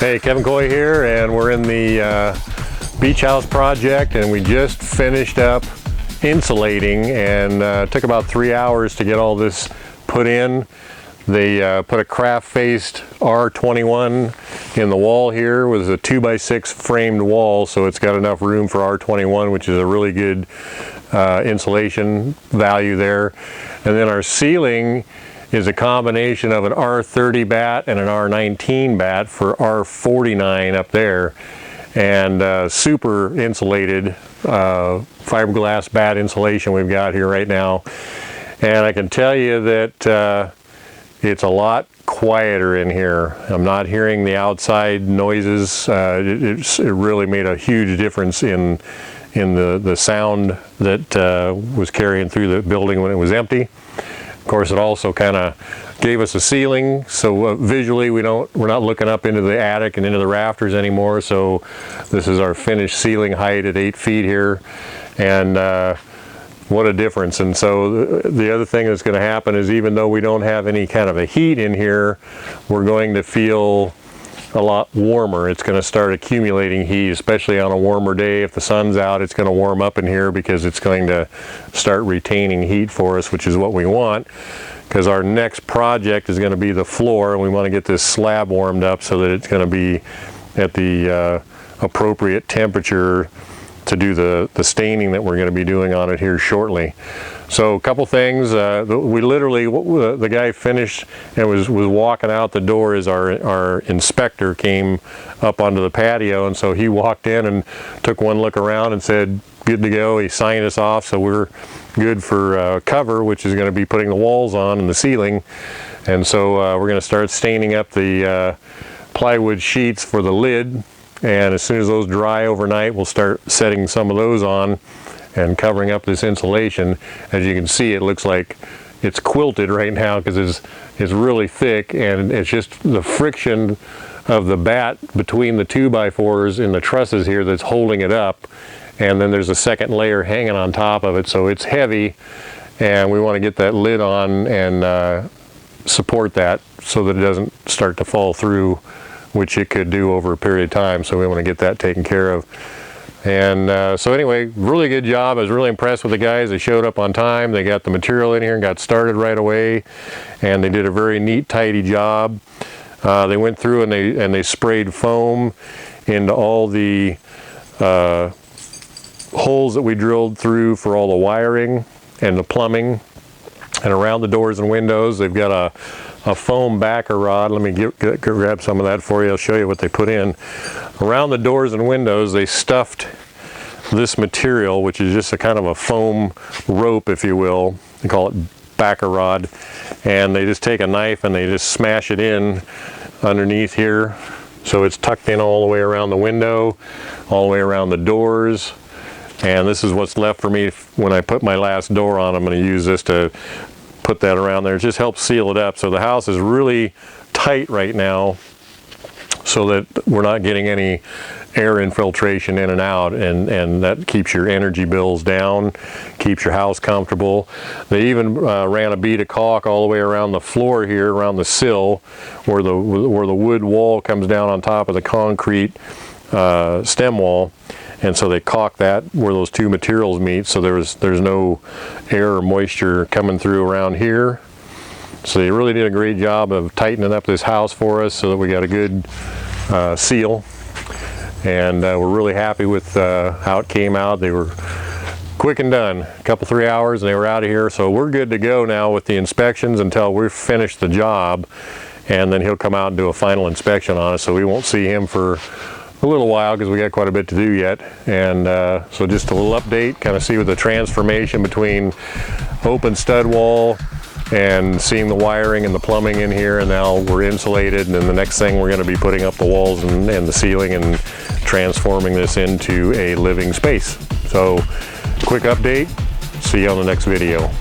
Hey, Kevin Coy here, and we're in the beach house project, and we just finished up insulating, and took about 3 hours to get all this put in. They put a craft-faced R21 in the wall here with a 2x6 framed wall, so it's got enough room for R21, which is a really good insulation value there. And then our ceiling is a combination of an R30 bat and an R19 bat for R49 up there, and super insulated fiberglass bat insulation we've got here right now. And I can tell you that it's a lot quieter in here. I'm not hearing the outside noises. It really made a huge difference in the sound that was carrying through the building when it was empty. Of course, it also kind of gave us a ceiling, so visually we're not looking up into the attic and into the rafters anymore. So this is our finished ceiling height at 8 feet here, and what a difference. And so the other thing that's going to happen is, even though we don't have any kind of a heat in here, we're going to feel a lot warmer. It's going to start accumulating heat, especially on a warmer day. If the sun's out, it's going to warm up in here because it's going to start retaining heat for us, which is what we want, because our next project is going to be the floor, and we want to get this slab warmed up so that it's going to be at the appropriate temperature to do the staining that we're going to be doing on it here shortly. So a couple things. We literally, the guy finished and was walking out the door as our inspector came up onto the patio, and so he walked in and took one look around and said, good to go. He signed us off, so we're good for cover, which is going to be putting the walls on and the ceiling. And so we're going to start staining up the plywood sheets for the lid, and as soon as those dry overnight, we'll start setting some of those on and covering up this insulation. As you can see, it looks like it's quilted right now because it's really thick, and it's just the friction of the bat between the 2x4s in the trusses here that's holding it up, and then there's a second layer hanging on top of it, so it's heavy, and we want to get that lid on and support that so that it doesn't start to fall through, which it could do over a period of time. So we want to get that taken care of. And so anyway, really good job. I was really impressed with the guys. They showed up on time. They got the material in here and got started right away, and they did a very neat, tidy job. They went through and they sprayed foam into all the holes that we drilled through for all the wiring and the plumbing, and around the doors and windows they've got a foam backer rod. Let me grab some of that for you. I'll show you what they put in. Around the doors and windows they stuffed this material, which is just a kind of a foam rope, if you will. They call it backer rod, and they just take a knife and they just smash it in underneath here, so it's tucked in all the way around the window, all the way around the doors. And this is what's left for me when I put my last door on. I'm going to use this to put that around there. It just helps seal it up. So the house is really tight right now, so that we're not getting any air infiltration in and out, and that keeps your energy bills down, keeps your house comfortable. They even ran a bead of caulk all the way around the floor here, around the sill, where the wood wall comes down on top of the concrete stem wall. And so they caulk that where those two materials meet, so there's no air or moisture coming through around here. So they really did a great job of tightening up this house for us so that we got a good seal. And we're really happy with how it came out. They were quick and done. A couple, 3 hours, and they were out of here. So we're good to go now with the inspections until we've finished the job. And then he'll come out and do a final inspection on it. So we won't see him for a little while because we got quite a bit to do yet. And so just a little update, kind of see what the transformation between open stud wall and seeing the wiring and the plumbing in here, and now we're insulated, and then the next thing we're going to be putting up the walls and the ceiling and transforming this into a living space. So quick update, see you on the next video.